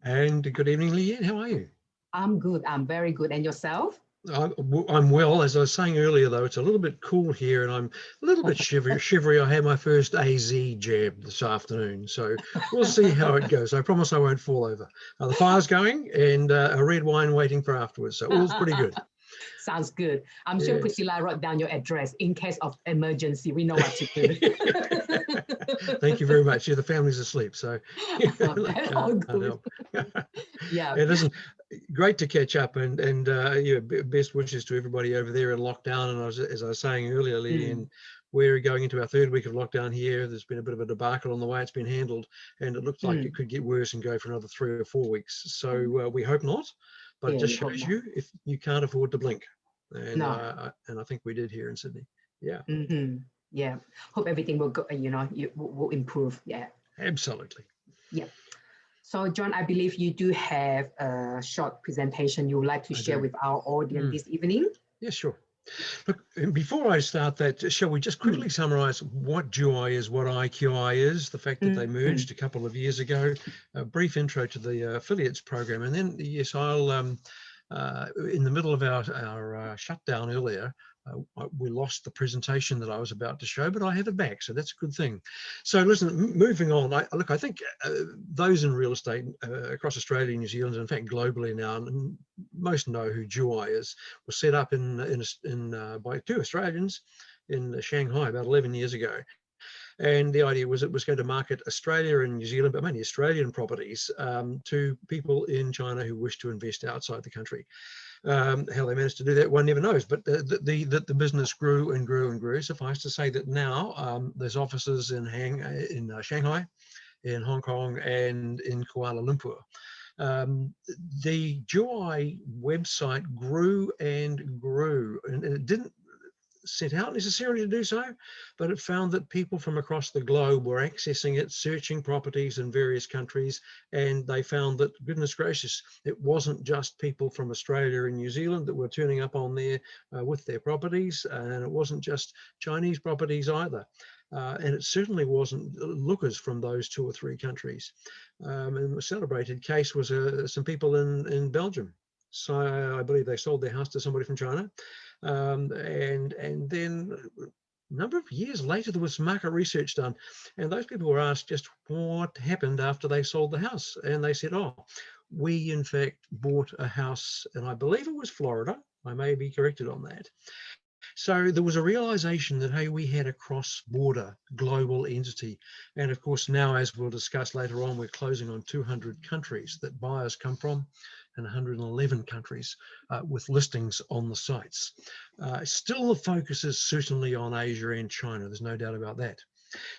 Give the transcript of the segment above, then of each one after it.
And good evening, Leanne. How are you? I'm good. I'm very good. And yourself? I'm well. As I was saying earlier, though, it's a little bit cool here and I'm a little bit shivery. I had my first AZ jab this afternoon, so we'll see how it goes. I promise I won't fall over. The fire's going and a red wine waiting for afterwards, so all's pretty good. Sounds good. I'm sure Yes. Priscilla wrote down your address in case of emergency. We know what to do. Thank you very much. Yeah, the family's asleep, so All good. help. Yeah. It isn't great to catch up and yeah, best wishes to everybody over there in lockdown. And as I was saying earlier, Lee, and we're going into our third week of lockdown here. There's been a bit of a debacle on the way it's been handled, and it looks like it could get worse and go for another 3 or 4 weeks. So we hope not, but it just shows you if you can't afford to blink. And and I think we did here in Sydney. Yeah. Yeah. Hope everything will go. Will improve. Yeah. Absolutely. Yeah. So, John, I believe you do have a short presentation you would like to share with our audience this evening. Yeah, sure. Look, before I start that, shall we just quickly summarize what Juwai is, what IQI is, the fact that they merged a couple of years ago, a brief intro to the affiliates program, and then, yes, I'll, in the middle of our shutdown earlier, we lost the presentation that I was about to show, but I have it back, so that's a good thing. So listen, moving on, I think those in real estate across Australia and New Zealand, in fact globally now, and most know who Juwai is, was set up by 2 Australians in Shanghai about 11 years ago. And the idea was it was going to market Australia and New Zealand, but mainly Australian properties to people in China who wish to invest outside the country. How they managed to do that, one never knows, but the business grew and grew and grew. Suffice to say that now there's offices in Shanghai, in Hong Kong, and in Kuala Lumpur. The Juwai website grew and grew, and it didn't set out necessarily to do so, but it found that people from across the globe were accessing it, searching properties in various countries, and they found that, goodness gracious, it wasn't just people from Australia and New Zealand that were turning up on there with their properties, and it wasn't just Chinese properties either. And it certainly wasn't lookers from those 2 or 3 countries. And the celebrated case was some people in Belgium. So I believe they sold their house to somebody from China. And then a number of years later, there was some market research done, and those people were asked just what happened after they sold the house. And they said, oh, we in fact bought a house, and I believe it was Florida. I may be corrected on that. So there was a realization that, hey, we had a cross-border global entity. And of course, now, as we'll discuss later on, we're closing on 200 countries that buyers come from, and 111 countries with listings on the sites. Still, the focus is certainly on Asia and China. There's no doubt about that.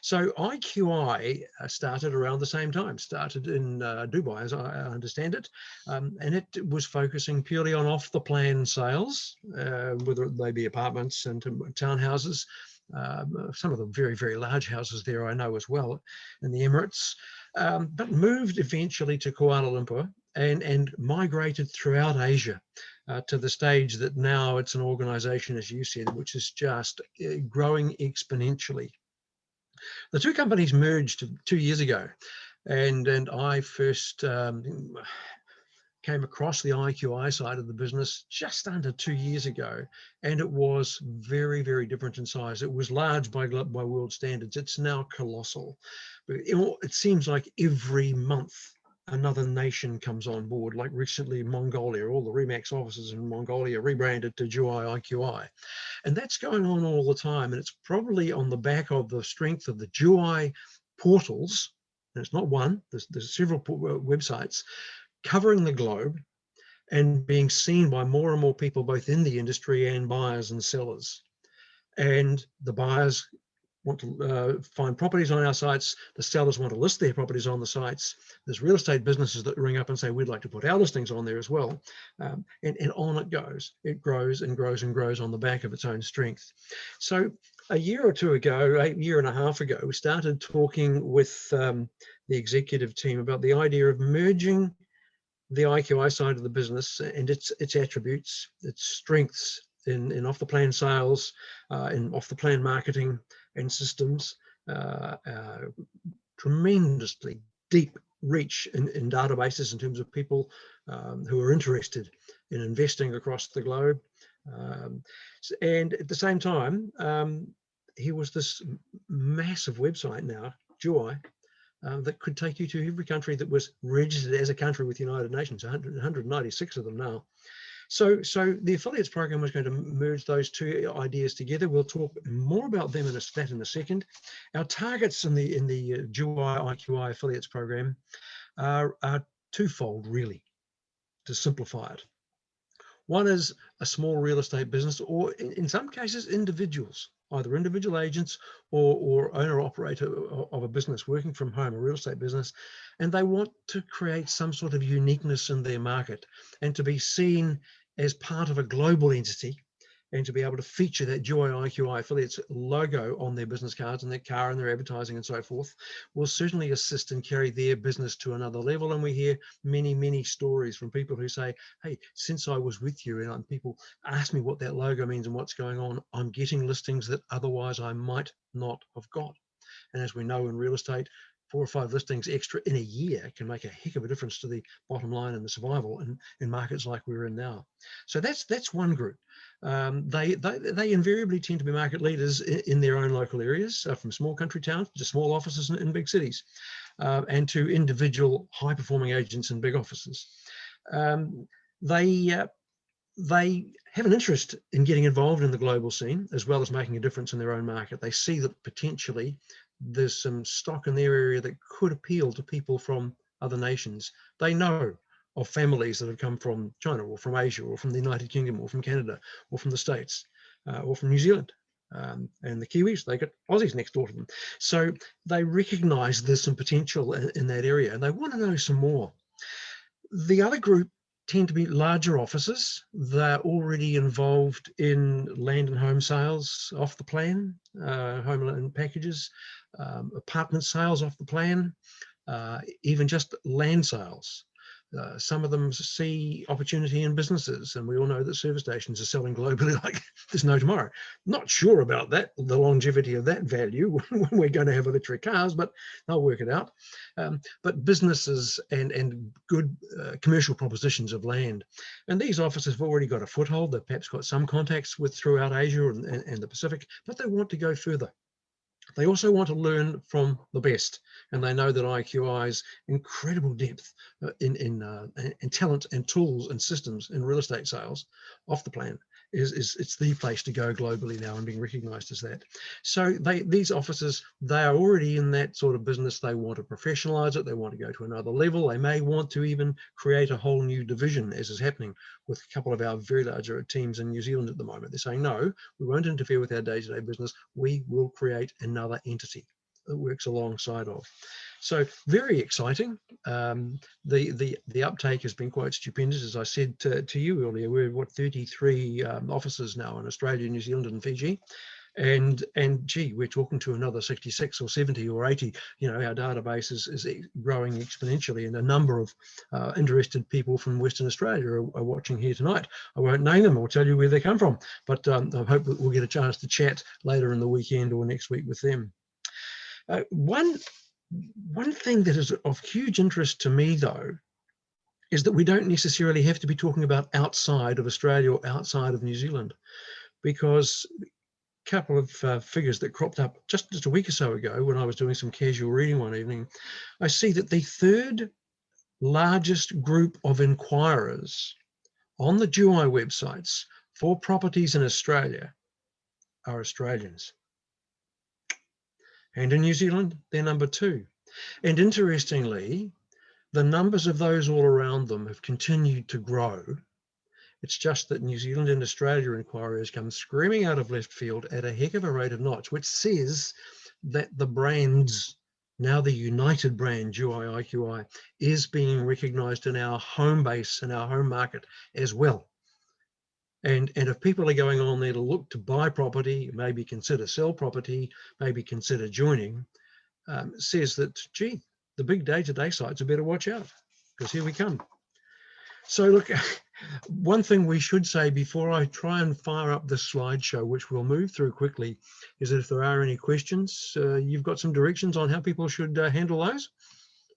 So IQI started around the same time, started in Dubai, as I understand it, and it was focusing purely on off-the-plan sales, whether they be apartments and townhouses, some of the very, very large houses there I know as well in the Emirates, but moved eventually to Kuala Lumpur and migrated throughout Asia to the stage that now it's an organization, as you said, which is just growing exponentially. The 2 companies merged 2 years ago, and I first came across the IQI side of the business just under 2 years ago, and it was very, very different in size. It was large by world standards. It's now colossal. It seems like every month another nation comes on board, like recently Mongolia. All the Remax offices in Mongolia rebranded to Juwai IQI. And that's going on all the time. And it's probably on the back of the strength of the Juwai portals. And it's not one, there's several websites covering the globe and being seen by more and more people, both in the industry and buyers and sellers. And the buyers want to find properties on our sites. The sellers want to list their properties on the sites. There's real estate businesses that ring up and say, we'd like to put our listings on there as well. And on it goes. It grows and grows and grows on the back of its own strength. So a year or 2 ago, a year and a half ago, we started talking with the executive team about the idea of merging the IQI side of the business and its attributes, its strengths in off-the-plan sales, in off-the-plan marketing and systems, tremendously deep reach in databases in terms of people who are interested in investing across the globe. And at the same time, he was this massive website now, Juwai, that could take you to every country that was registered as a country with the United Nations, 196 of them now. So the affiliates program was going to merge those two ideas together. We'll talk more about them in a second. Our targets in the Juwai IQI affiliates program are twofold, really, to simplify it. One is a small real estate business, or in some cases, individuals, either individual agents or owner-operator of a business working from home, a real estate business, and they want to create some sort of uniqueness in their market and to be seen as part of a global entity and to be able to feature that Juwai IQI affiliates logo on their business cards and their car and their advertising and so forth, will certainly assist and carry their business to another level. And we hear many, many stories from people who say, hey, since I was with you and people ask me what that logo means and what's going on, I'm getting listings that otherwise I might not have got. And as we know in real estate, 4 or 5 listings extra in a year can make a heck of a difference to the bottom line and the survival in markets like we're in now. So that's one group. They invariably tend to be market leaders in their own local areas, from small country towns to small offices in big cities, and to individual high-performing agents in big offices. They have an interest in getting involved in the global scene as well as making a difference in their own market. They see that potentially there's some stock in their area that could appeal to people from other nations. They know of families that have come from China or from Asia or from the United Kingdom or from Canada or from the States or from New Zealand. And the Kiwis, they got Aussies next door to them. So they recognize there's some potential in that area and they want to know some more. The other group tend to be larger offices. They're already involved in land and home sales off the plan, home and packages, apartment sales off the plan, even just land sales. Some of them see opportunity in businesses, and we all know that service stations are selling globally like there's no tomorrow. Not sure about that, the longevity of that value when we're going to have electric cars, but they'll work it out. But businesses and good commercial propositions of land. And these offices have already got a foothold. They've perhaps got some contacts with throughout Asia and the Pacific, but they want to go further. They also want to learn from the best, and they know that IQI's incredible depth in talent and tools and systems in real estate sales off the plan it's the place to go globally now and being recognized as that. So these offices, they are already in that sort of business. They want to professionalize it. They want to go to another level. They may want to even create a whole new division, as is happening with a couple of our very larger teams in New Zealand at the moment. They're saying, no, we won't interfere with our day-to-day business. We will create another entity that works alongside of. So very exciting. The uptake has been quite stupendous, as I said to you earlier. We're 33 offices now in Australia, New Zealand, and Fiji, and gee, we're talking to another 66 or 70 or 80. You know, our database is growing exponentially, and a number of interested people from Western Australia are watching here tonight. I won't name them or tell you where they come from, but I hope that we'll get a chance to chat later in the weekend or next week with them. One thing that is of huge interest to me, though, is that we don't necessarily have to be talking about outside of Australia or outside of New Zealand, because a couple of figures that cropped up just a week or so ago when I was doing some casual reading one evening, I see that the third largest group of inquirers on the Juwai websites for properties in Australia are Australians. And in New Zealand, they're number 2. And interestingly, the numbers of those all around them have continued to grow. It's just that New Zealand and Australia inquiries come screaming out of left field at a heck of a rate of knots, which says that the brands, now the united brand Juwai IQI, is being recognized in our home base and our home market as well. And if people are going on there to look to buy property, maybe consider sell property, maybe consider joining, says that, gee, the big day-to-day sites are better watch out, because here we come. So look, one thing we should say before I try and fire up this slideshow, which we'll move through quickly, is that if there are any questions, you've got some directions on how people should handle those.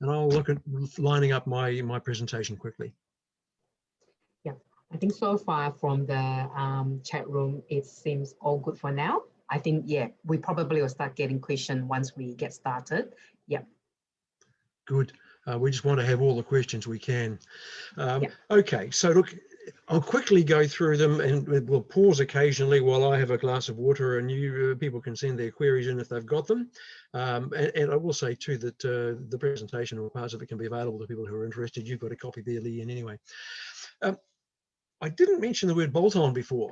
and I'll look at lining up my presentation quickly. Yeah, I think so far from the chat room, it seems all good for now. I think, yeah, we probably will start getting questions once we get started. Yeah. Good. We just want to have all the questions we can. Yeah. Okay, so look, I'll quickly go through them, and we'll pause occasionally while I have a glass of water, and you people can send their queries in if they've got them. And I will say too that the presentation or parts of it can be available to people who are interested. You've got a copy there, Lee, anyway. I didn't mention the word bolt-on before.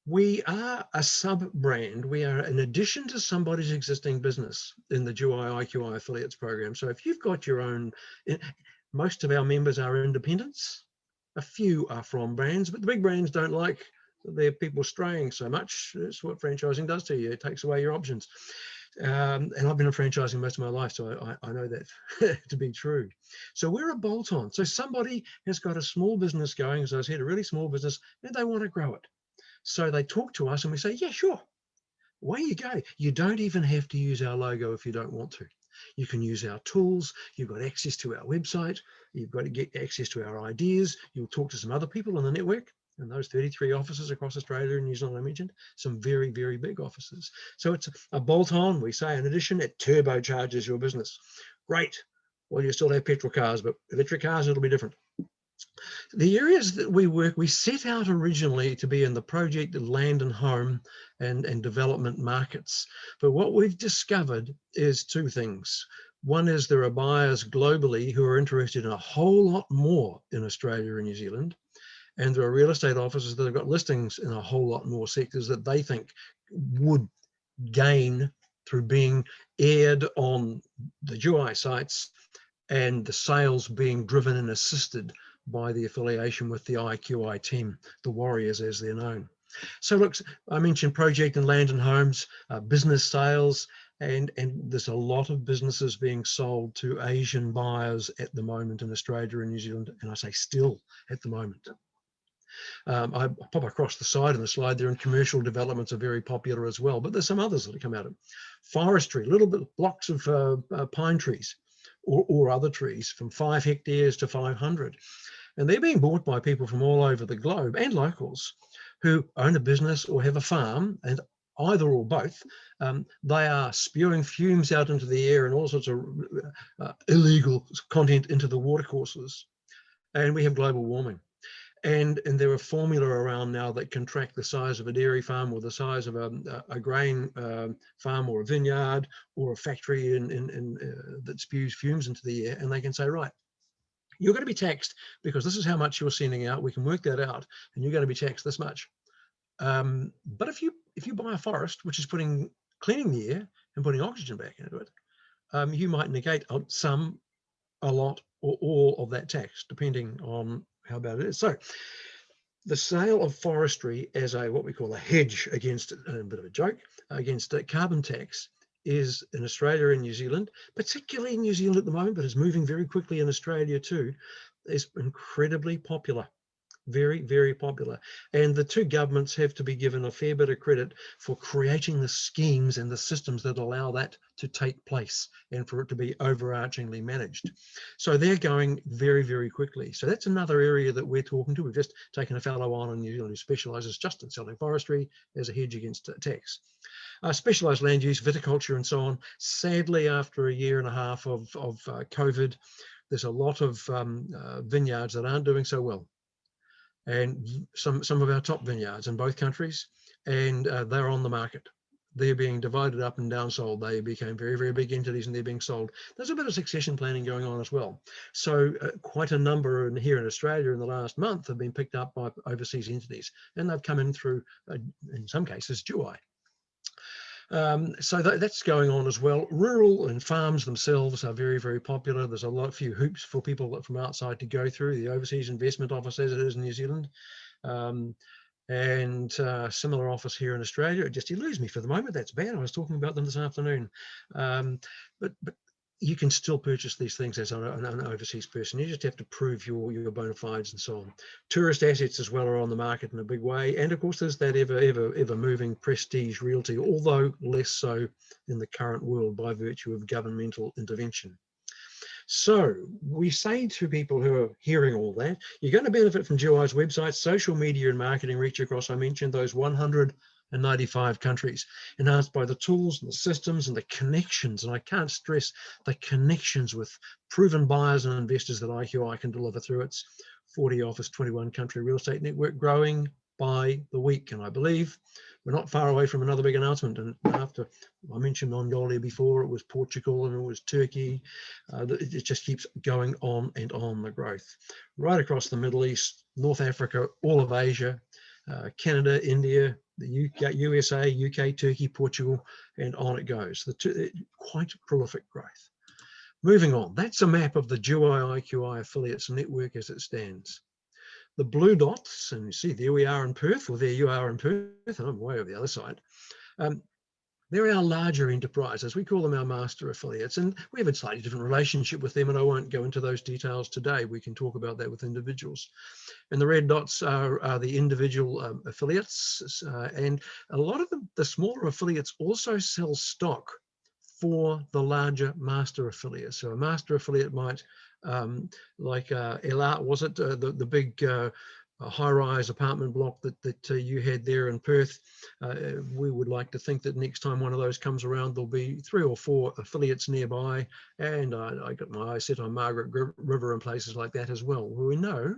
We are a sub-brand. We are an addition to somebody's existing business in the Juwai IQI affiliates program. So if you've got your own, most of our members are independents. A few are from brands, but the big brands don't like their people straying so much. That's what franchising does to you. It takes away your options. And I've been in franchising most of my life, so I know that to be true. So we're a bolt-on. So somebody has got a small business going, as I said, a really small business, and they want to grow it. So they talk to us and we say, yeah, sure, away you go. You don't even have to use our logo if you don't want to. You can use our tools. You've got access to our website. You've got to get access to our ideas. You'll talk to some other people in the network, and those 33 offices across Australia and New Zealand I mentioned, some very, very big offices. So it's a bolt-on, we say. In addition, it turbocharges your business. Great. Well, you still have petrol cars, but electric cars, it'll be different. The areas that we work, we set out originally to be in the project, land and home and development markets. But what we've discovered is two things. One is there are buyers globally who are interested in a whole lot more in Australia and New Zealand. And there are real estate offices that have got listings in a whole lot more sectors that they think would gain through being aired on the Juwai sites and the sales being driven and assisted by the affiliation with the IQI team, the Warriors as they're known. So look, I mentioned project and land and homes, business sales, and there's a lot of businesses being sold to Asian buyers at the moment in Australia and New Zealand, and I say still at the moment. I pop across the side of the slide there, and commercial developments are very popular as well, but there's some others that have come out of it. Forestry, little bit blocks of pine trees or other trees from 5 hectares to 500. And they're being bought by people from all over the globe and locals who own a business or have a farm, and either or both, they are spewing fumes out into the air and all sorts of illegal content into the watercourses. And we have global warming. And there are formula around now that can track the size of a dairy farm or the size of a grain farm or a vineyard or a factory that spews fumes into the air. And they can say, right, you're going to be taxed because this is how much you're sending out. We can work that out, and you're going to be taxed this much. But if you buy a forest, which is cleaning the air and putting oxygen back into it, you might negate some, a lot, or all of that tax, depending on how bad it is. So the sale of forestry as what we call a hedge against, a bit of a joke, against carbon tax is in Australia and New Zealand, particularly in New Zealand at the moment, but it's moving very quickly in Australia too, is incredibly popular. Very, very popular. And the two governments have to be given a fair bit of credit for creating the schemes and the systems that allow that to take place and for it to be overarchingly managed. So they're going very, very quickly. So that's another area that we're talking to. We've just taken a fellow on in New Zealand who specialises just in selling forestry as a hedge against tax. Specialised land use, viticulture and so on. Sadly, after a year and a half of COVID, there's a lot of vineyards that aren't doing so well. And some of our top vineyards in both countries, and they're on the market. They're being divided up and down sold. They became very, very big entities and they're being sold. There's a bit of succession planning going on as well. So quite a number here in Australia in the last month have been picked up by overseas entities, and they've come in through, in some cases, Juwai. So that's going on as well. Rural and farms themselves are very, very popular. There's a few hoops for people from outside to go through. The Overseas Investment Office, as it is in New Zealand, and similar office here in Australia. It just eludes me for the moment. That's bad. I was talking about them this afternoon. But you can still purchase these things as an overseas person. You just have to prove your bona fides and so on. Tourist assets as well are on the market in a big way. And of course, there's that ever moving prestige realty, although less so in the current world by virtue of governmental intervention. So we say to people who are hearing all that, you're going to benefit from Juwai's website, social media and marketing reach across, I mentioned, those 195 countries, enhanced by the tools and the systems and the connections. And I can't stress the connections with proven buyers and investors that IQI can deliver through its 40 office, 21 country real estate network, growing by the week. And I believe we're not far away from another big announcement. And after I mentioned Mongolia before, it was Portugal and it was Turkey. It just keeps going on and on, the growth. Right across the Middle East, North Africa, all of Asia, Canada, India, the UK, USA, UK, Turkey, Portugal, and on it goes. Quite prolific growth. Moving on, that's a map of the Juwai IQI affiliates network as it stands. The blue dots, and you see there we are in Perth, or there you are in Perth, and I'm way over the other side. They're our larger enterprises. We call them our master affiliates, and we have a slightly different relationship with them, and I won't go into those details today. We can talk about that with individuals. And the red dots are the individual affiliates, and a lot of the smaller affiliates also sell stock for the larger master affiliates. So a master affiliate might, like LR, was it the big high-rise apartment block that you had there in Perth? We would like to think that next time one of those comes around, there'll be 3 or 4 affiliates nearby. And I got my eyes set on Margaret River and places like that as well, where we know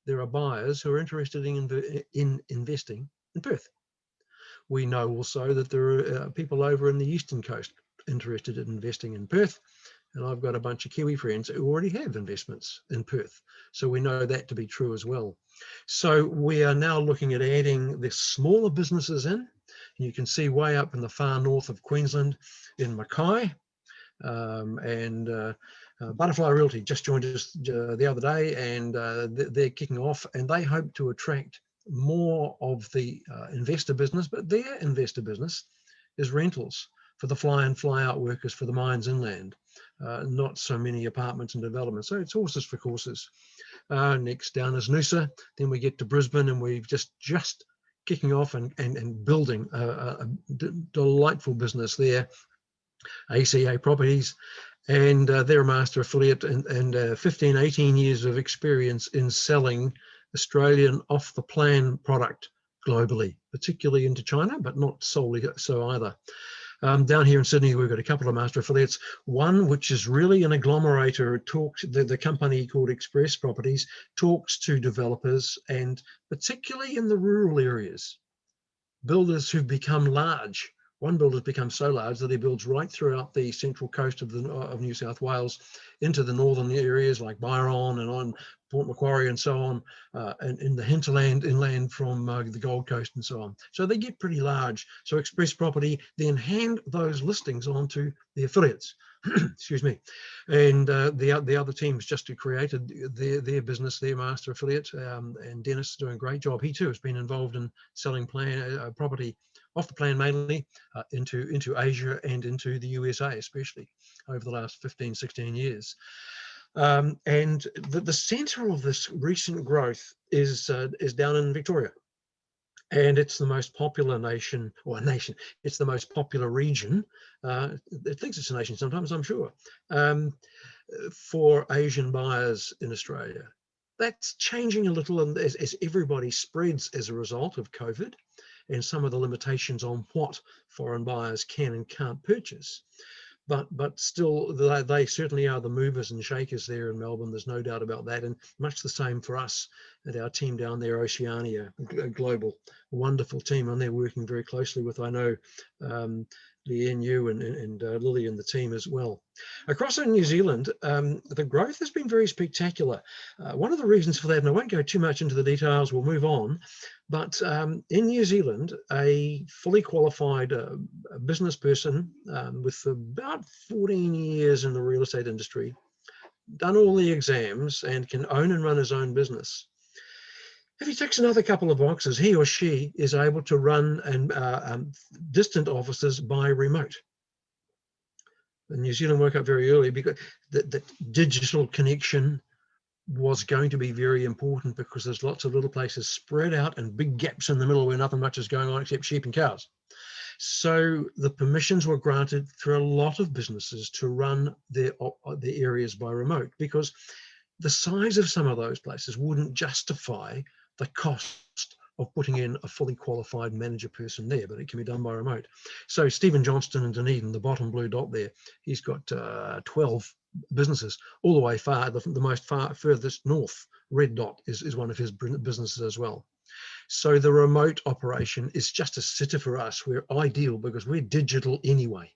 there are buyers who are interested in investing in Perth. We know also that there are people over in the eastern coast interested in investing in Perth, and I've got a bunch of Kiwi friends who already have investments in Perth, so we know that to be true as well. So we are now looking at adding the smaller businesses in. You can see way up in the far north of Queensland in Mackay, and Butterfly Realty just joined us the other day, and they're kicking off, and they hope to attract more of the investor business, but their investor business is rentals for the fly in, fly out workers for the mines inland, not so many apartments and developments. So it's horses for courses. Next down is Noosa. Then we get to Brisbane, and we've just kicking off and building a delightful business there, ACA Properties, and they're a master affiliate and 15, 18 years of experience in selling Australian off-the-plan product globally, particularly into China, but not solely so either. Down here in Sydney, we've got a couple of master affiliates. One, which is really an agglomerator, the company called Express Properties talks to developers, and particularly in the rural areas, builders who've become large. One builder's become so large that he builds right throughout the central coast of New South Wales into the northern areas like Byron and on Port Macquarie and so on, and in the hinterland inland from the Gold Coast and so on. So they get pretty large. So Express Property then hand those listings on to the affiliates. Excuse me. And the other teams just created their business, their master affiliate, and Dennis is doing a great job. He too has been involved in selling property off the plan mainly into Asia and into the USA, especially over the last 15, 16 years. And the center of this recent growth is down in Victoria. And it's the most popular it's the most popular region. It thinks it's a nation sometimes, I'm sure, for Asian buyers in Australia. That's changing a little, and as everybody spreads as a result of COVID and some of the limitations on what foreign buyers can and can't purchase. But still, they certainly are the movers and shakers there in Melbourne. There's no doubt about that. And much the same for us and our team down there, Oceania, a global, wonderful team. And they're working very closely with, I know, Leanne, you and Lily and the team as well. Across in New Zealand, the growth has been very spectacular. One of the reasons for that, and I won't go too much into the details, we'll move on, but in New Zealand, a fully qualified business person with about 14 years in the real estate industry, done all the exams and can own and run his own business. If he ticks another couple of boxes, he or she is able to run distant offices by remote. And New Zealand woke up very early because the digital connection was going to be very important, because there's lots of little places spread out and big gaps in the middle where nothing much is going on except sheep and cows. So the permissions were granted for a lot of businesses to run their areas by remote, because the size of some of those places wouldn't justify the cost of putting in a fully qualified manager person there, but it can be done by remote. So Stephen Johnston in Dunedin, the bottom blue dot there, he's got 12 businesses all the way far. The most furthest north red dot is one of his businesses as well. So the remote operation is just a sitter for us. We're ideal because we're digital anyway.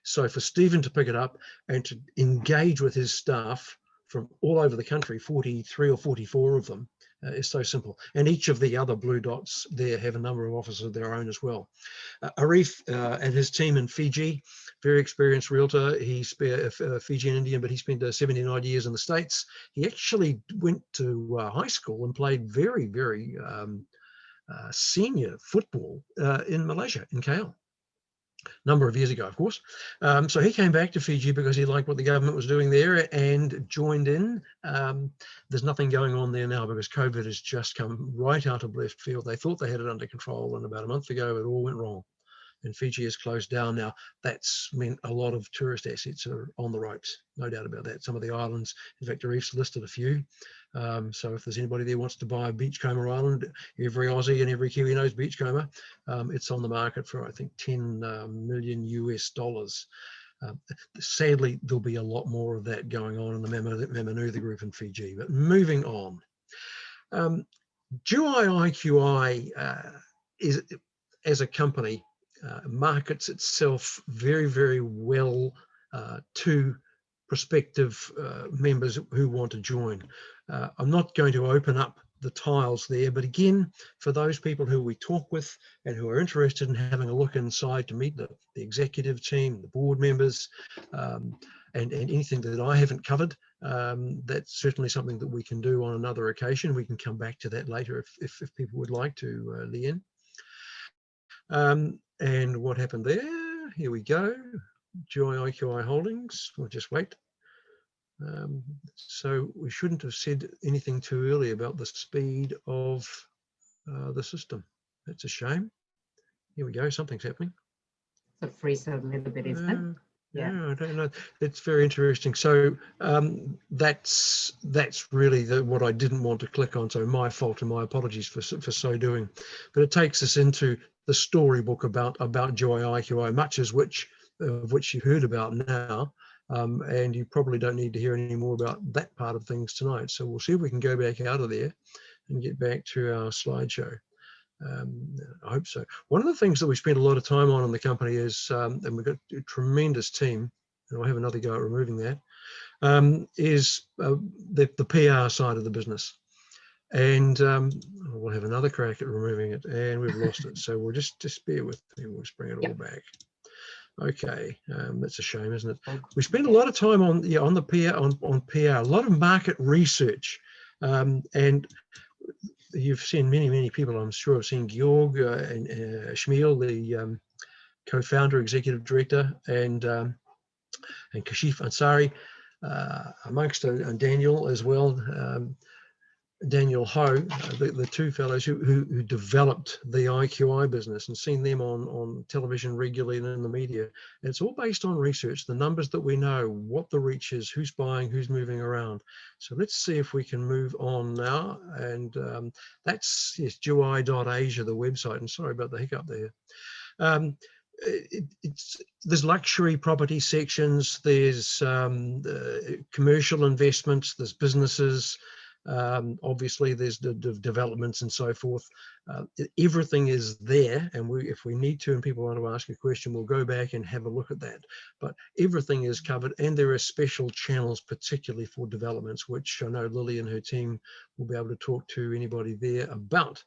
So for Stephen to pick it up and to engage with his staff from all over the country, 43 or 44 of them, is so simple. And each of the other blue dots there have a number of offices of their own as well. Arif and his team in Fiji, very experienced realtor. He's Fijian Indian, but he spent 79 years in the States. He actually went to high school and played very, very senior football in Malaysia, in KL. Number of years ago, of course. So he came back to Fiji because he liked what the government was doing there and joined in. There's nothing going on there now because COVID has just come right out of left field. They thought they had it under control, and about a month ago, it all went wrong. And Fiji is closed down now. That's meant a lot of tourist assets are on the ropes, no doubt about that. Some of the islands, in fact, Arif's listed a few. So if there's anybody there who wants to buy a Beachcomber Island, every Aussie and every Kiwi knows Beachcomber. It's on the market for, I think, 10 million US dollars. Sadly, there'll be a lot more of that going on in the Mamanuca group in Fiji. But moving on, Juwai IQI is, as a company, markets itself very, very well to prospective members who want to join. I'm not going to open up the tiles there, but again, for those people who we talk with and who are interested in having a look inside to meet the executive team, the board members, and anything that I haven't covered, that's certainly something that we can do on another occasion. We can come back to that later if people would like to, Leanne. And what happened there? Here we go. Juwai IQI Holdings. We'll just wait. So we shouldn't have said anything too early about the speed of the system. That's a shame. Here we go. Something's happening. So freeze a little bit, isn't it? Yeah, I don't know. That's very interesting. So that's really what I didn't want to click on. So my fault and my apologies for so doing. But it takes us into the storybook about Juwai IQI, much of which you've heard about now. And you probably don't need to hear any more about that part of things tonight. So we'll see if we can go back out of there and get back to our slideshow. I hope so. One of the things that we spend a lot of time on in the company is, and we've got a tremendous team, and I'll have another go at removing that, is the PR side of the business. And we'll have another crack at removing it, and we've lost it. So we'll just bear with me. We'll just bring it all back. Okay, that's a shame, isn't it? We spend a lot of time on the PR, on PR, a lot of market research, and you've seen many people, I'm sure, have seen Georg and Shmuel, the co-founder, executive director, and Kashif Ansari, amongst and Daniel as well. Daniel Ho, the two fellows who developed the IQI business, and seen them on television regularly and in the media. And it's all based on research, the numbers that we know, what the reach is, who's buying, who's moving around. So let's see if we can move on now. And that's, yes, Juwai.asia, the website. And sorry about the hiccup there. There's luxury property sections, there's commercial investments, there's businesses, obviously there's the developments and so forth. Everything is there, and if we need to and people want to ask a question, we'll go back and have a look at that. But everything is covered, and there are special channels particularly for developments, which I know Lily and her team will be able to talk to anybody there about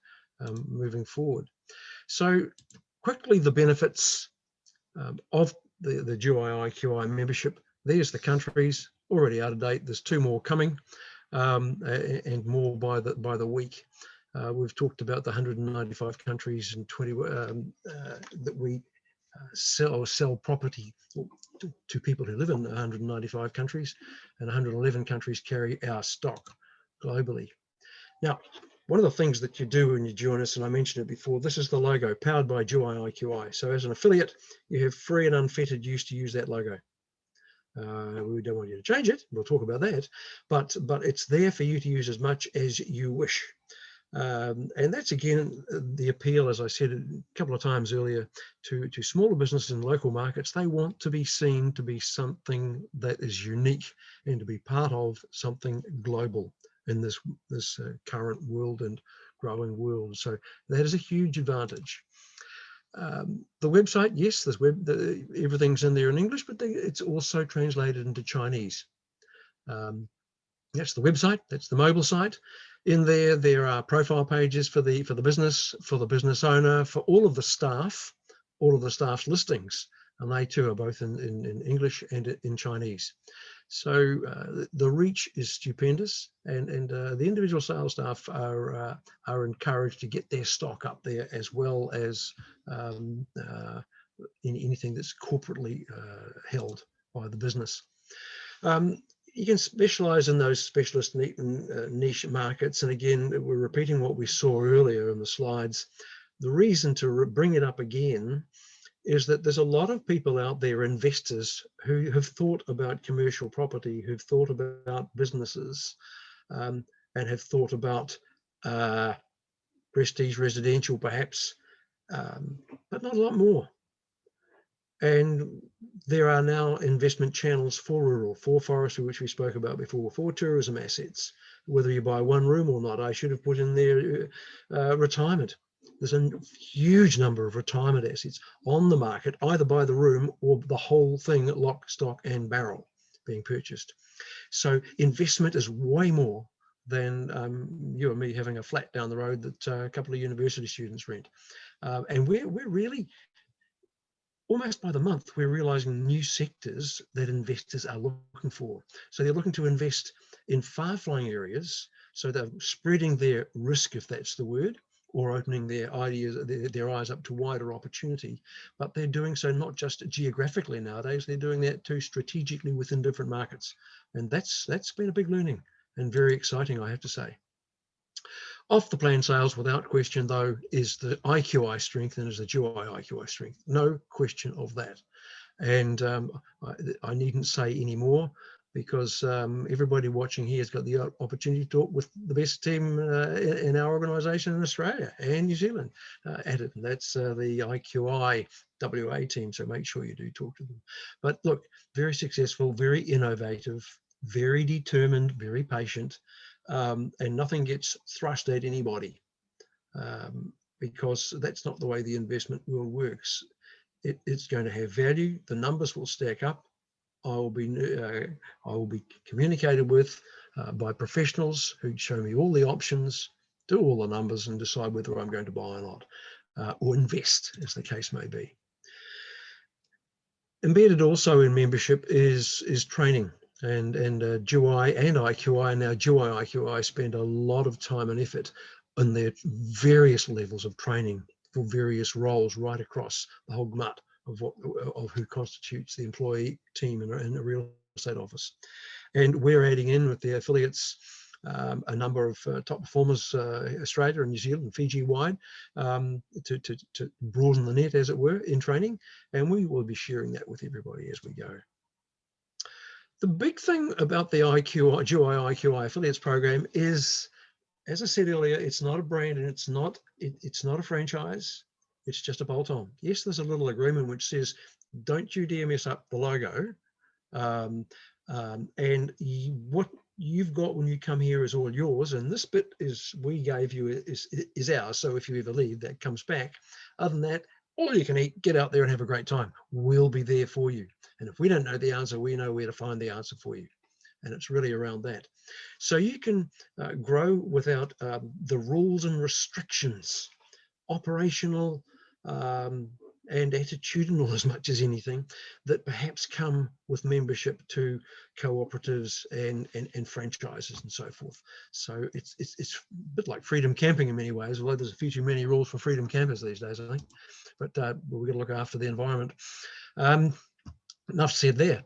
moving forward. So quickly, the benefits of the Juwai IQI membership. There's the countries, already out of date. There's 2 more coming, and more by the week. We've talked about the 195 countries and 20 that we sell property to people who live in 195 countries, and 111 countries carry our stock globally. Now, one of the things that you do when you join us, and I mentioned it before, this is the logo, powered by Juwai IQI. So as an affiliate, you have free and unfettered use to use that logo. We don't want you to change it. We'll talk about that, but it's there for you to use as much as you wish. And that's again the appeal, as I said a couple of times earlier, to smaller businesses in local markets. They want to be seen to be something that is unique and to be part of something global in this current world and growing world. So that is a huge advantage. The website, yes, everything's in there in English, but it's also translated into Chinese. That's the website. That's the mobile site. In there are profile pages for the business, for the business owner, for all of the staff, all of the staff's listings, and they too are both in English and in Chinese. So the reach is stupendous, and the individual sales staff are encouraged to get their stock up there, as well as in anything that's corporately held by the business. You can specialize in those specialist niche markets. And again, we're repeating what we saw earlier in the slides. The reason to bring it up again is that there's a lot of people out there, investors, who have thought about commercial property, who've thought about businesses, and have thought about prestige residential perhaps, but not a lot more. And there are now investment channels for rural, for forestry, which we spoke about before, for tourism assets, whether you buy one room or not. I should have put in there retirement. There's a huge number of retirement assets on the market, either by the room or the whole thing, lock, stock and barrel being purchased. So investment is way more than you and me having a flat down the road that a couple of university students rent. And we're really, almost by the month, we're realizing new sectors that investors are looking for. So they're looking to invest in far-flung areas. So they're spreading their risk, if that's the word, or opening their eyes up to wider opportunity. But they're doing so not just geographically nowadays, they're doing that too strategically within different markets. And that's been a big learning and very exciting, I have to say. Off the plan sales, without question, though, is the IQI strength and is the Juwai IQI strength. No question of that. And I needn't say any more, because everybody watching here has got the opportunity to talk with the best team in our organisation in Australia and New Zealand at it. And that's the IQI WA team. So make sure you do talk to them. But look, very successful, very innovative, very determined, very patient. And nothing gets thrust at anybody, because that's not the way the investment world works. It's going to have value. The numbers will stack up. I will be communicated with by professionals who show me all the options, do all the numbers, and decide whether I'm going to buy or not, or invest, as the case may be. Embedded also in membership is training. And Juwai and IQI, now Juwai IQI, spend a lot of time and effort on their various levels of training for various roles right across the whole gamut of who constitutes the employee team in a real estate office. And we're adding in with the affiliates a number of top performers, Australia and New Zealand and Fiji wide, to broaden the net, as it were, in training. And we will be sharing that with everybody as we go. The big thing about the Juwai IQI affiliates program is, as I said earlier, it's not a brand and it's not a franchise. It's just a bolt-on. Yes, there's a little agreement which says, don't you dare mess up the logo. And what you've got when you come here is all yours. And this bit we gave you is ours. So if you ever leave, that comes back. Other than that, all you can eat, get out there and have a great time. We'll be there for you. And if we don't know the answer, we know where to find the answer for you. And it's really around that. So you can grow without the rules and restrictions, operational and attitudinal as much as anything, that perhaps come with membership to cooperatives and franchises and so forth. So it's a bit like freedom camping in many ways, although there's a few too many rules for freedom campers these days, I think. But we've got to look after the environment. Enough said there.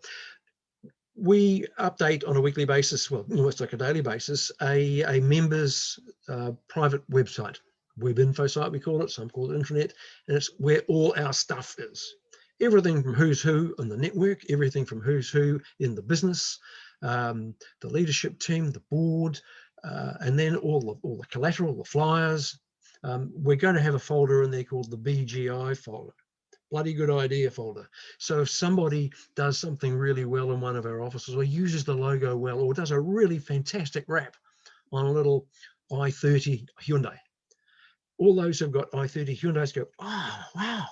We update on a weekly basis, well, almost like a daily basis, a member's private website, web info site we call it, some call it intranet, and it's where all our stuff is. Everything from who's who in the network, everything from who's who in the business, the leadership team, the board, and then all the collateral, the flyers. We're going to have a folder in there called the BGI folder. Bloody good idea folder. So if somebody does something really well in one of our offices, or uses the logo well, or does a really fantastic wrap on a little i30 Hyundai, all those who've got i30 Hyundais go, oh, wow,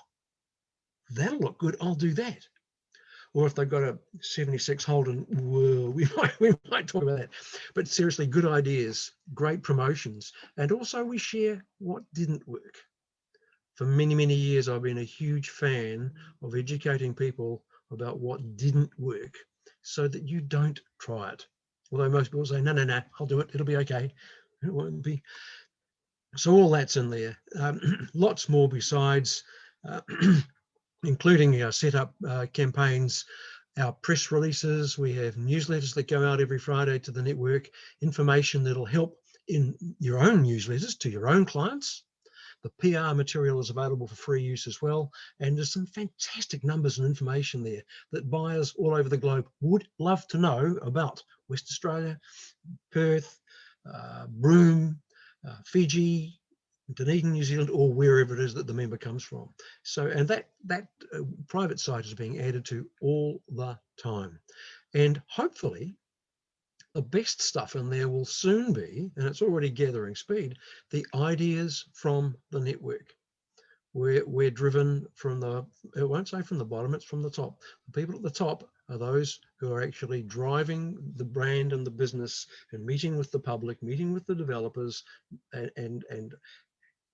that'll look good, I'll do that. Or if they've got a 76 Holden, whoa, we might talk about that. But seriously, good ideas, great promotions. And also we share what didn't work. For many, many years, I've been a huge fan of educating people about what didn't work so that you don't try it. Although most people say, no, no, no, I'll do it. It'll be okay. It won't be. So all that's in there. Lots more besides, including our setup campaigns, our press releases. We have newsletters that go out every Friday to the network, information that'll help in your own newsletters to your own clients. The PR material is available for free use as well. And there's some fantastic numbers and information there that buyers all over the globe would love to know about West Australia, Perth, Broome, Fiji, Dunedin, New Zealand, or wherever it is that the member comes from. So, and that private site is being added to all the time. And hopefully, the best stuff in there will soon be, and it's already gathering speed, the ideas from the network. We're driven from the, it won't say from the bottom, it's from the top. The people at the top are those who are actually driving the brand and the business and meeting with the public, meeting with the developers, and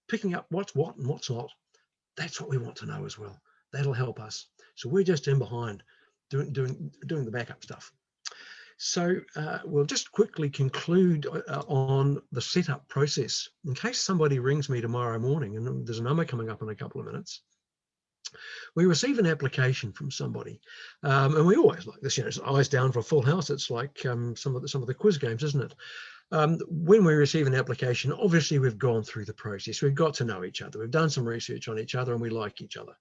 picking up what's what and what's not. That's what we want to know as well. That'll help us. So we're just in behind doing the backup stuff. So we'll just quickly conclude on the setup process. In case somebody rings me tomorrow morning, and there's a number coming up in a couple of minutes, we receive an application from somebody, and we always like this. You know, it's eyes down for a full house. It's like some of the quiz games, isn't it? When we receive an application, obviously we've gone through the process. We've got to know each other. We've done some research on each other, and we like each other.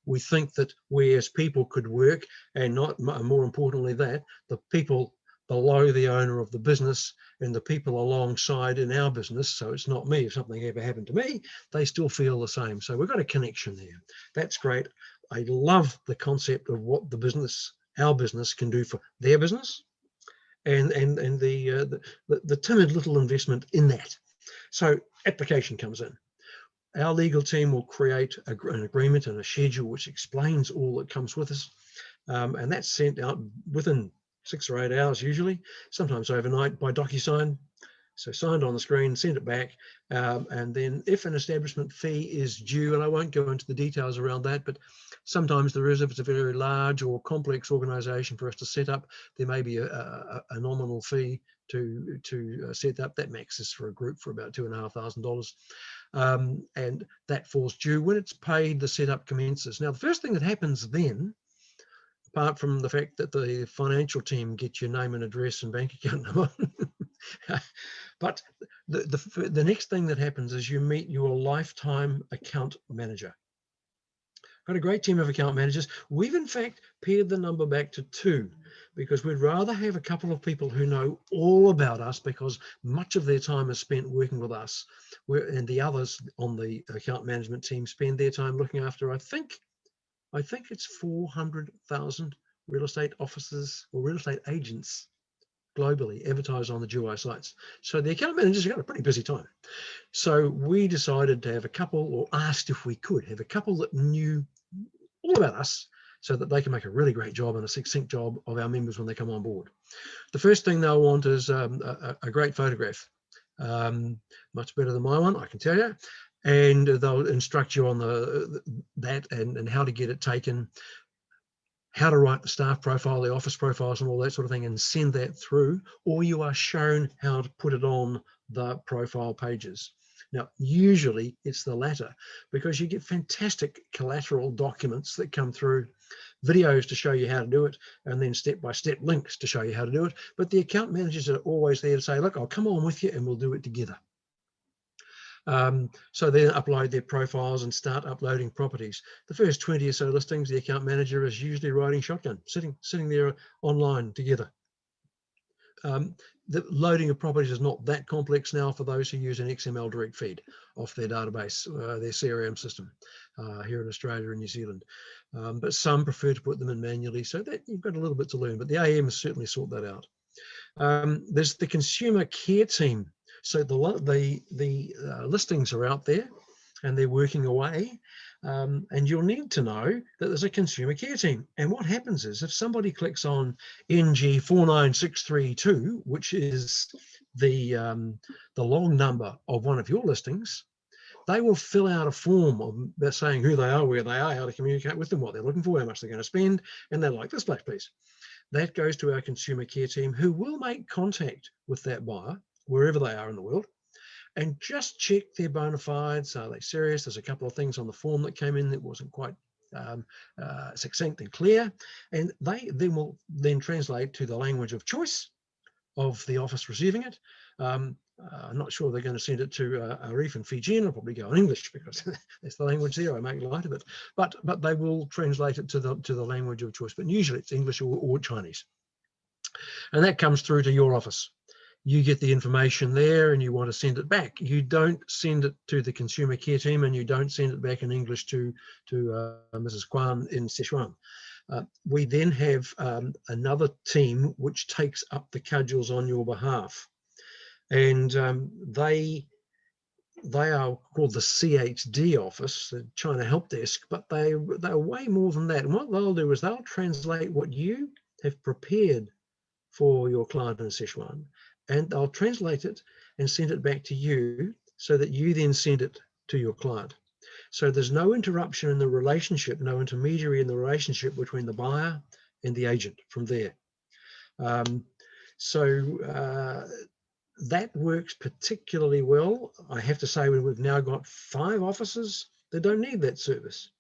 We think that we as people could work, and not more importantly that the people below the owner of the business and the people alongside in our business, so it's not me, if something ever happened to me, they still feel the same. So we've got a connection there. That's great. I love the concept of what the business, our business, can do for their business, and the timid little investment in that. So application comes in. Our legal team will create an agreement and a schedule which explains all that comes with us, and that's sent out within 6 or 8 hours usually, sometimes overnight by DocuSign. So signed on the screen, send it back, and then if an establishment fee is due, and I won't go into the details around that, but sometimes there is, if it's a very large or complex organisation for us to set up, there may be a nominal fee to set up. That maxes for a group for about $2,500, and that falls due. When it's paid, the setup commences. Now, the first thing that happens then, apart from the fact that the financial team gets your name and address and bank account number, but the next thing that happens is you meet your lifetime account manager. Got a great team of account managers. We've in fact pared the number back to 2 because we'd rather have a couple of people who know all about us, because much of their time is spent working with us, and the others on the account management team spend their time looking after, I think it's 400,000 real estate offices or real estate agents globally advertise on the Juwai sites. So the account managers have got a pretty busy time. So we decided to have a couple, or asked if we could have a couple that knew all about us, so that they can make a really great job and a succinct job of our members when they come on board. The first thing they'll want is a great photograph, much better than my one, I can tell you. And they'll instruct you on that and how to get it taken, how to write the staff profile, the office profiles and all that sort of thing, and send that through, or you are shown how to put it on the profile pages. Now, usually it's the latter, because you get fantastic collateral documents that come through, videos to show you how to do it, and then step-by-step links to show you how to do it. But the account managers are always there to say, look, I'll come on with you and we'll do it together. So they upload their profiles and start uploading properties. The first 20 or so listings, the account manager is usually riding shotgun, sitting there online together. The loading of properties is not that complex now for those who use an XML direct feed off their database, their CRM system here in Australia and New Zealand. But some prefer to put them in manually, so that you've got a little bit to learn, but the AM has certainly sort that out. There's the consumer care team. So the listings are out there and they're working away. And you'll need to know that there's a consumer care team. And what happens is if somebody clicks on NG49632, which is the long number of one of your listings, they will fill out a form of saying who they are, where they are, how to communicate with them, what they're looking for, how much they're going to spend, and they're like, this place, please. That goes to our consumer care team, who will make contact with that buyer, wherever they are in the world, and just check their bona fides. Are they serious? There's a couple of things on the form that came in that wasn't quite succinct and clear, and they will then translate to the language of choice of the office receiving it. I'm not sure they're going to send it to Arif and Fijian. I'll probably go in English because that's the language there. I make light of it, but they will translate it to the language of choice. But usually it's English or Chinese, and that comes through to your office. You get the information there and you want to send it back. You don't send it to the consumer care team, and you don't send it back in English to Mrs. Kwan in Sichuan. We then have another team which takes up the cudgels on your behalf, and they are called the CHD office, the China Help Desk, but they're way more than that. And what they'll do is they'll translate what you have prepared for your client in Sichuan, and they'll translate it and send it back to you so that you then send it to your client. So there's no interruption in the relationship, no intermediary in the relationship between the buyer and the agent from there. That works particularly well. I have to say we've now got 5 offices that don't need that service,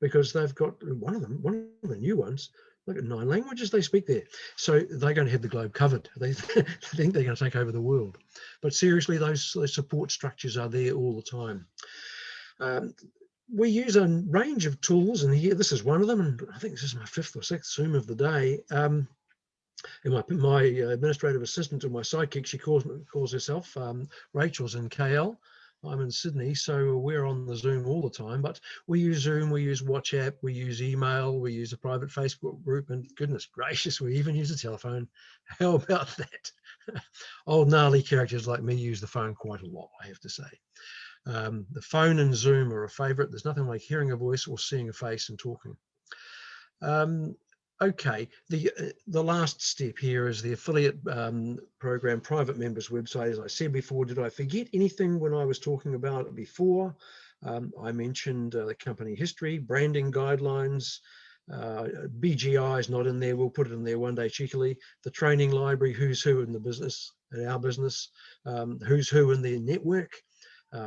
because they've got one of the new ones. Look at 9 languages they speak there. So they're going to have the globe covered. They think they're going to take over the world. But seriously, those support structures are there all the time. We use a range of tools, and here, this is one of them, and I think this is my 5th or 6th Zoom of the day. And my administrative assistant, or my sidekick, she calls herself, Rachel's in KL. I'm in Sydney, so we're on the Zoom all the time, but we use Zoom, we use Wechat, we use email, we use a private Facebook group, and goodness gracious, we even use a telephone. How about that? Old gnarly characters like me use the phone quite a lot, I have to say. The phone and Zoom are a favorite. There's nothing like hearing a voice or seeing a face and talking. Okay, the last step here is the affiliate program private members website. As I said before, did I forget anything when I was talking about it before? I mentioned the company history, branding guidelines, BGI is not in there. We'll put it in there one day cheekily. The training library, who's who in the business, in our business, who's who in their network,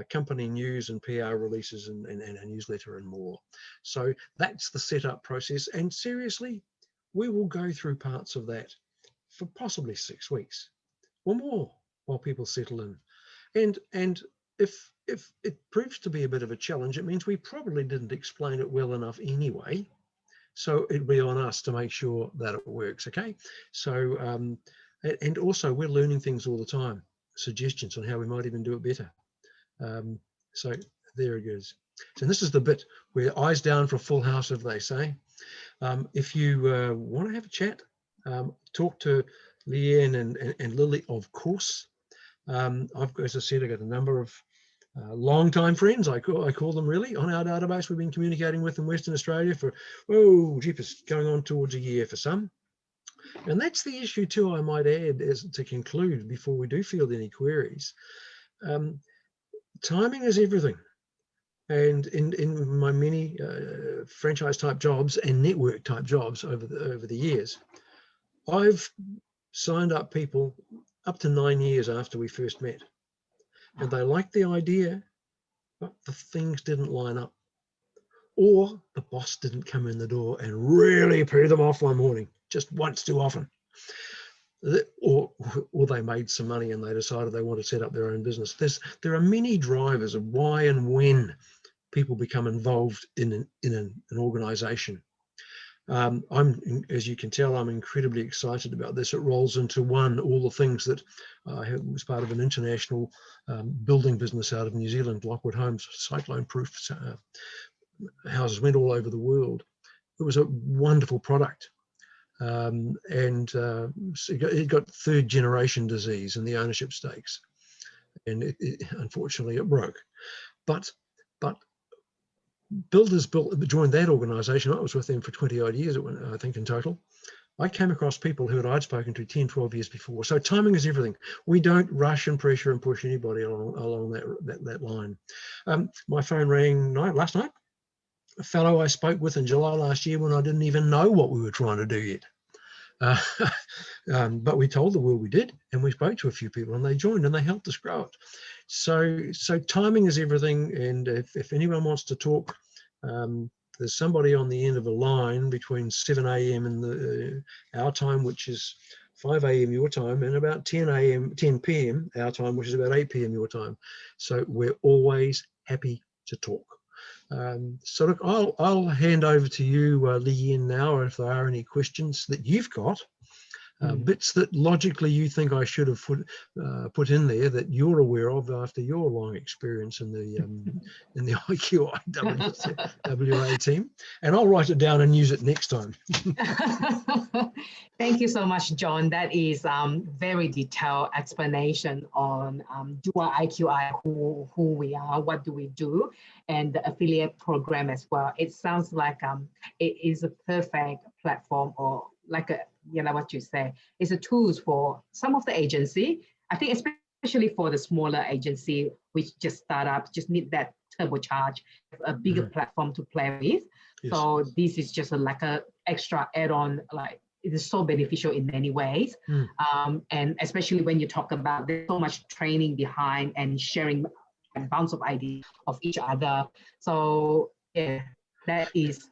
company news and PR releases and a newsletter and more. So that's the setup process. And seriously, we will go through parts of that for possibly 6 weeks or more while people settle in. And if it proves to be a bit of a challenge, it means we probably didn't explain it well enough anyway. So it'll be on us to make sure that it works, okay? So, and also we're learning things all the time, suggestions on how we might even do it better. So there it is. So this is the bit where eyes down for a full house, as they say. If you want to have a chat, talk to Leanne and Lily, of course. As I said, I've got a number of long-time friends, I call them, really, on our database. We've been communicating with in Western Australia for, oh, jeepers, going on towards a year for some. And that's the issue too, I might add, as to conclude before we do field any queries. Timing is everything. And in my many franchise type jobs and network type jobs over the years, I've signed up people up to 9 years after we first met. and they liked the idea, but the things didn't line up. Or the boss didn't come in the door and really put them off one morning, just once too often. Or they made some money and they decided they want to set up their own business. There are many drivers of why and when people become involved in an organization. As you can tell, I'm incredibly excited about this. It rolls into all the things that I was part of an international building business out of New Zealand, Lockwood Homes, cyclone-proof houses, went all over the world. It was a wonderful product. So it got third generation disease in the ownership stakes. And unfortunately it broke. But builders joined that organization. I was with them for 20 odd years, I think, in total. I came across people who I'd spoken to 10, 12 years before. So timing is everything. We don't rush and pressure and push anybody along that line. My phone rang last night. A fellow I spoke with in July last year when I didn't even know what we were trying to do yet. But we told the world we did, and we spoke to a few people and they joined and they helped us grow it. So timing is everything. And if anyone wants to talk, there's somebody on the end of a line between 7 a.m. and our time, which is 5 a.m. your time, and about 10 p.m. our time, which is about 8 p.m. your time. So we're always happy to talk. So look, I'll hand over to you, Leanne, now, if there are any questions that you've got, bits that logically you think I should have put in there that you're aware of after your long experience in the IQI WA team, and I'll write it down and use it next time. Thank you so much, John. That is very detailed explanation on Juwai IQI, who we are, what do we do, and the affiliate program as well. It sounds like it is a perfect platform, or like what you say, it's a tools for some of the agency. I think especially for the smaller agency, which just start up, just need that turbocharge, a bigger platform to play with. Yes. So this is just like a extra add-on, like it is so beneficial in many ways. And especially when you talk about there's so much training behind and sharing and bounce of ideas of each other. So yeah, that is.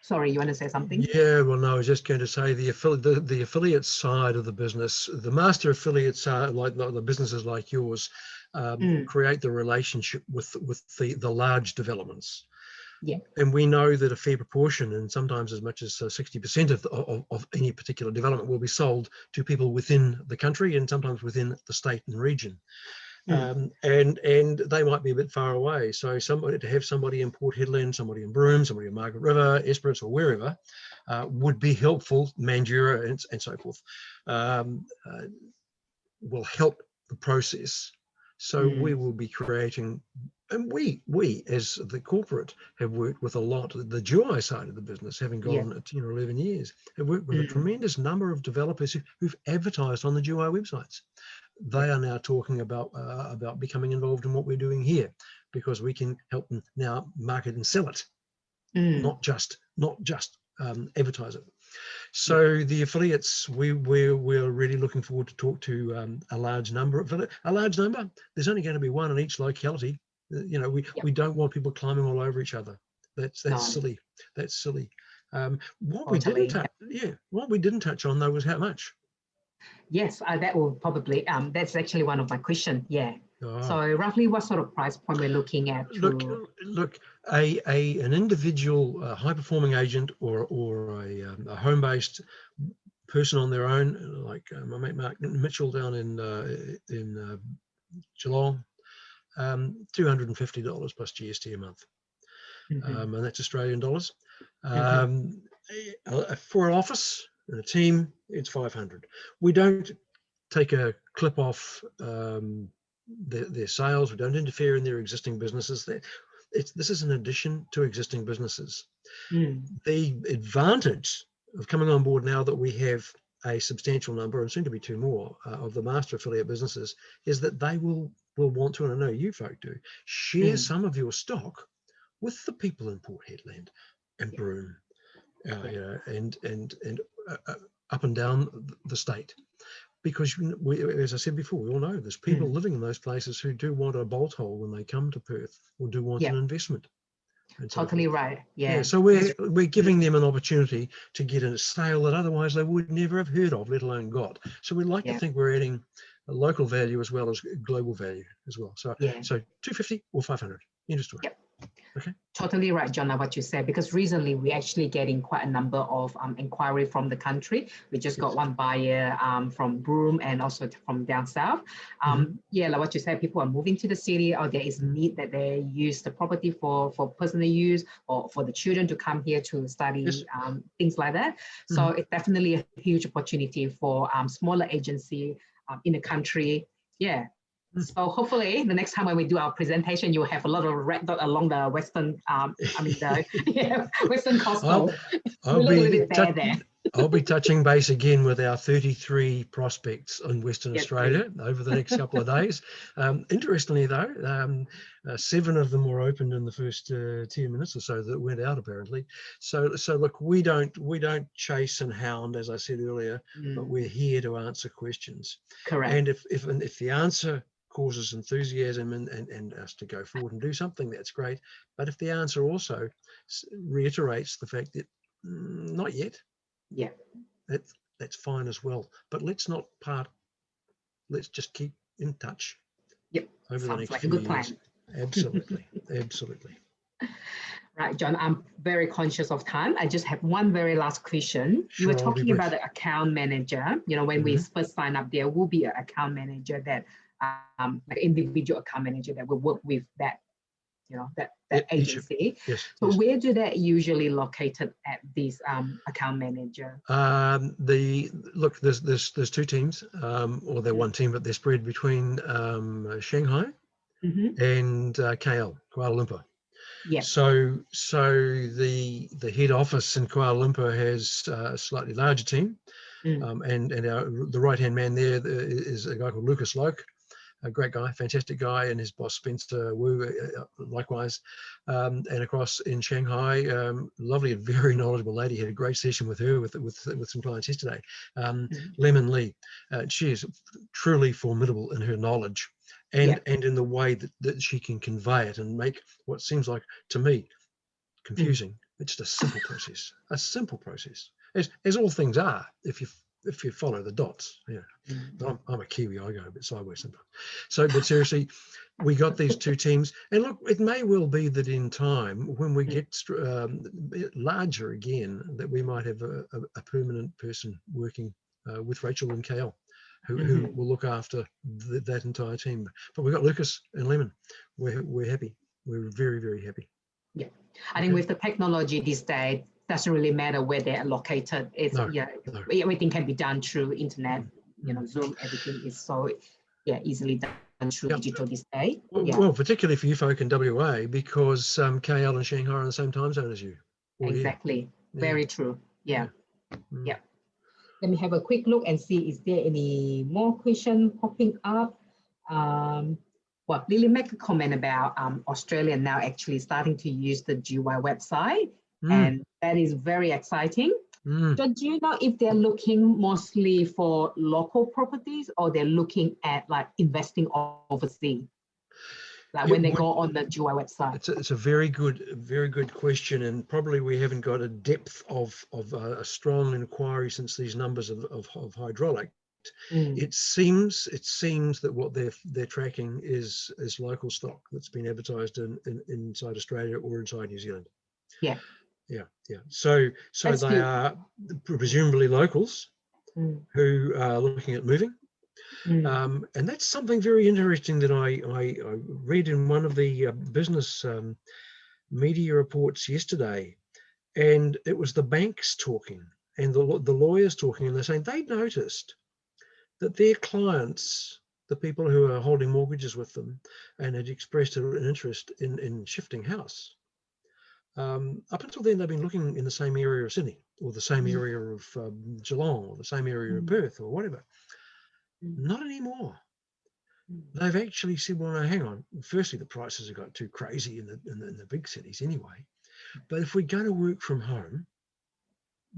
Sorry, you want to say something? Yeah, well, no, I was just going to say the affiliate side of the business, the master affiliates are like the businesses like yours, create the relationship with the large developments. Yeah. And we know that a fair proportion, and sometimes as much as 60% of any particular development, will be sold to people within the country and sometimes within the state and region. And they might be a bit far away. So to have somebody in Port Hedland, somebody in Broome, somebody in Margaret River, Esperance, or wherever would be helpful. Mandurah and so forth will help the process. So we will be creating, and we as the corporate have worked with a lot. The Juwai side of the business, having gone 10 or 11 years, have worked with a tremendous number of developers who've advertised on the Juwai websites. They are now talking about becoming involved in what we're doing here, because we can help them now market and sell it, not just advertise it. So the affiliates, we're really looking forward to talk to a large number. There's only going to be one in each locality. We don't want people climbing all over each other. That's silly. That's silly. What we didn't touch on though was how much. Yes, that will probably, that's actually one of my questions. Yeah. So roughly what sort of price point we're looking at? Look, an individual high-performing agent or a home-based person on their own, like my mate Mark Mitchell down in Geelong, $250 plus GST a month, and that's Australian dollars. For an office and a team, it's $500. We don't take a clip off their sales. We don't interfere in their existing businesses. This is an addition to existing businesses. The advantage of coming on board now that we have a substantial number, and soon to be two more, of the master affiliate businesses, is that they will want to, and I know you folk do, share some of your stock with the people in Port Hedland and Broome, and up and down the state. because as I said before, we all know there's people living in those places who do want a bolt hole when they come to Perth, or do want an investment. Totally right. Yeah. So we're giving them an opportunity to get a sale that otherwise they would never have heard of, let alone got. So we'd like to think we're adding a local value as well as global value as well. So so 250 or 500. Interesting. Yep. Okay. Totally right, John, what you said, because recently we're actually getting quite a number of inquiry from the country. We just got one buyer from Broome and also from down south. Yeah, like what you said, people are moving to the city, or there is need that they use the property for personal use, or for the children to come here to study, things like that. So it's definitely a huge opportunity for smaller agency in the country. Yeah. So hopefully the next time when we do our presentation, you'll have a lot of red dot along the western, the western coastal. I'll be touching base again with our 33 prospects in Western Australia over the next couple of days. Interestingly though, 7 of them were opened in the first 10 minutes or so that went out apparently. So look, we don't chase and hound, as I said earlier, but we're here to answer questions. Correct. And if the answer causes enthusiasm and us to go forward and do something, that's great. But if the answer also reiterates the fact that not yet, that's fine as well. But let's not part. Let's just keep in touch. Over the next few years. Absolutely, absolutely. Right, John, I'm very conscious of time. I just have one very last question. You were talking about the account manager. You know, when we first sign up, there will be an account manager that, like individual account manager that will work with that, you know, that agency. So where do they usually located at this account manager? Look, there's 2 teams, or they're one team, but they're spread between Shanghai and KL, Kuala Lumpur. So the head office in Kuala Lumpur has a slightly larger team, and the right-hand man there is a guy called Lucas Loke, a great guy, fantastic guy, and his boss Spencer Wu, likewise. And across in Shanghai, lovely and very knowledgeable lady. Had a great session with her with some clients yesterday. Lemon Lee, she is truly formidable in her knowledge and in the way that she can convey it and make what seems like to me confusing. It's just a simple process. A simple process, as all things are, if you follow the dots. But I'm a Kiwi, I go a bit sideways sometimes. So, but seriously, we got these 2 teams, and look, it may well be that in time, when we get larger again, that we might have a permanent person working with Rachel and KL, who will look after that entire team. But we've got Lucas and Lemon. We're happy. We're very, very happy. Yeah, I think with the technology these days, doesn't really matter where they are located. It's everything can be done through internet. You know, Zoom, everything is so easily done through digital this day. Well, particularly for you folk in WA, because KL and Shanghai are in the same time zone as you. Exactly. Very true. Yeah. Let me have a quick look and see, is there any more question popping up? Well, Lily make a comment about Australia now actually starting to use the Juwai website, and that is very exciting. So do you know if they're looking mostly for local properties, or they're looking at like investing overseas? Like when they go on the Juwai website? It's a very good question, and probably we haven't got a depth of a strong inquiry since these numbers of hydraulic. It seems that what they're tracking is local stock that's been advertised inside Australia or inside New Zealand. Yeah. So they are presumably locals who are looking at moving. And that's something very interesting that I read in one of the business media reports yesterday, and it was the banks talking and the lawyers talking, and they're saying they noticed that their clients, the people who are holding mortgages with them and had expressed an interest in shifting house, up until then they've been looking in the same area of Sydney, or the same area of Geelong, or the same area of Perth, or whatever. Not anymore. They've actually said, well, no, hang on. Firstly, the prices have got too crazy in the big cities anyway. But if we're going to work from home,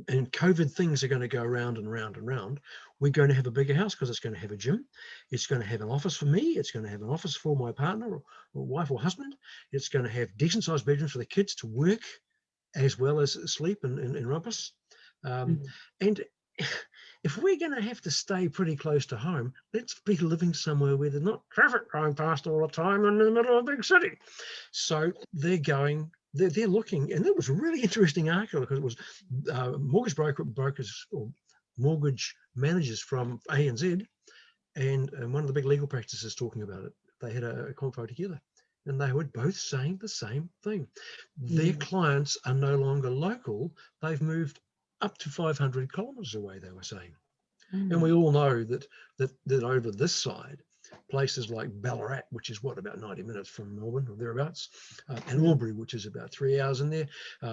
and COVID things are going to go round and round and round, we're going to have a bigger house because it's going to have a gym. It's going to have an office for me. It's going to have an office for my partner or wife or husband. It's going to have decent sized bedrooms for the kids to work as well as sleep and rumpus. And if we're going to have to stay pretty close to home, let's be living somewhere where there's not traffic going past all the time in the middle of a big city. So they're looking, and it was a really interesting article because it was mortgage brokers or mortgage managers from ANZ and one of the big legal practices talking about it. They had a convo together, and they were both saying the same thing. Their clients are no longer local. They've moved up to 500 kilometres away, they were saying. And we all know that over this side, places like Ballarat, which is about 90 minutes from Melbourne or thereabouts, and Albury, which is about 3 hours in there.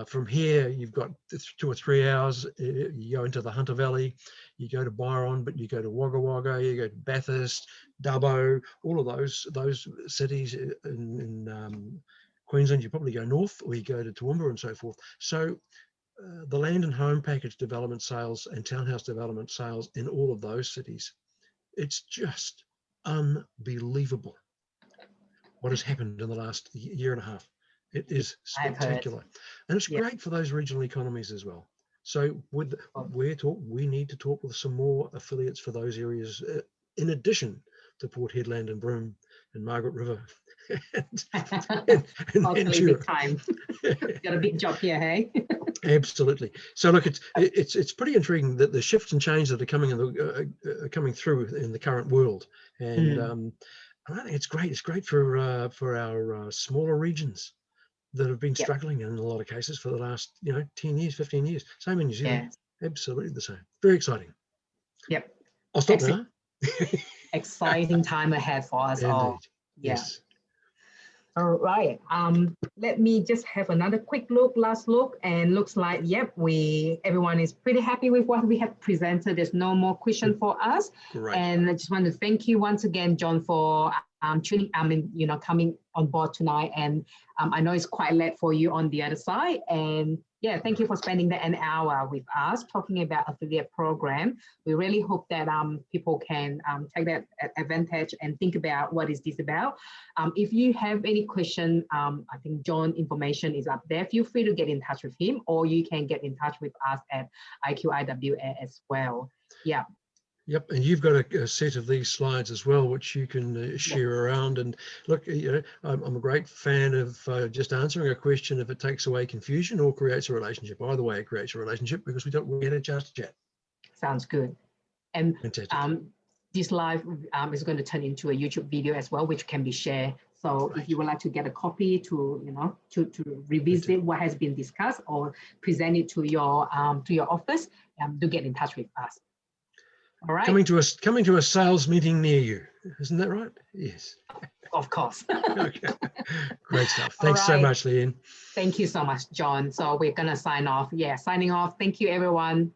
From here, you've got 2 or 3 hours. You go into the Hunter Valley, you go to Byron, but you go to Wagga Wagga, you go to Bathurst, Dubbo, all of those cities in Queensland. You probably go north, or you go to Toowoomba and so forth. So the land and home package development sales and townhouse development sales in all of those cities, it's just unbelievable what has happened in the last year and a half. It is spectacular, and it's great for those regional economies as well. So we need to talk with some more affiliates for those areas, in addition to Port Hedland and Broome and Margaret River and big time. Got a big job here, hey? Absolutely. So look, it's pretty intriguing that the shifts and changes that are coming through in the current world, and I think it's great. It's great for our smaller regions that have been struggling in a lot of cases for the last 10 years, 15 years. Same in New Zealand. Absolutely the same. Very exciting. Yep. I'll stop now. Exciting time ahead for us all. Yes. All right. Let me just have another quick last look, and looks like, everyone is pretty happy with what we have presented. There's no more question for us. Great. And I just want to thank you once again, John, for coming on board tonight. And I know it's quite late for you on the other side. And thank you for spending an hour with us talking about affiliate program. We really hope that people can take that advantage and think about what is this about. If you have any question, I think John's information is up there. Feel free to get in touch with him, or you can get in touch with us at IQI WA as well. Yeah. Yep, and you've got a set of these slides as well, which you can share around. And look, I'm a great fan of just answering a question if it takes away confusion or creates a relationship. Either way, it creates a relationship because we get a chance to chat. Sounds good. And this live is going to turn into a YouTube video as well, which can be shared. So if you would like to get a copy to revisit what has been discussed or present it to your office, do get in touch with us. All right. Coming to a sales meeting near you. Isn't that right? Yes. Of course. Okay. Great stuff. Thanks so much, Leanne. Thank you so much, John. So we're going to sign off. Signing off. Thank you, everyone.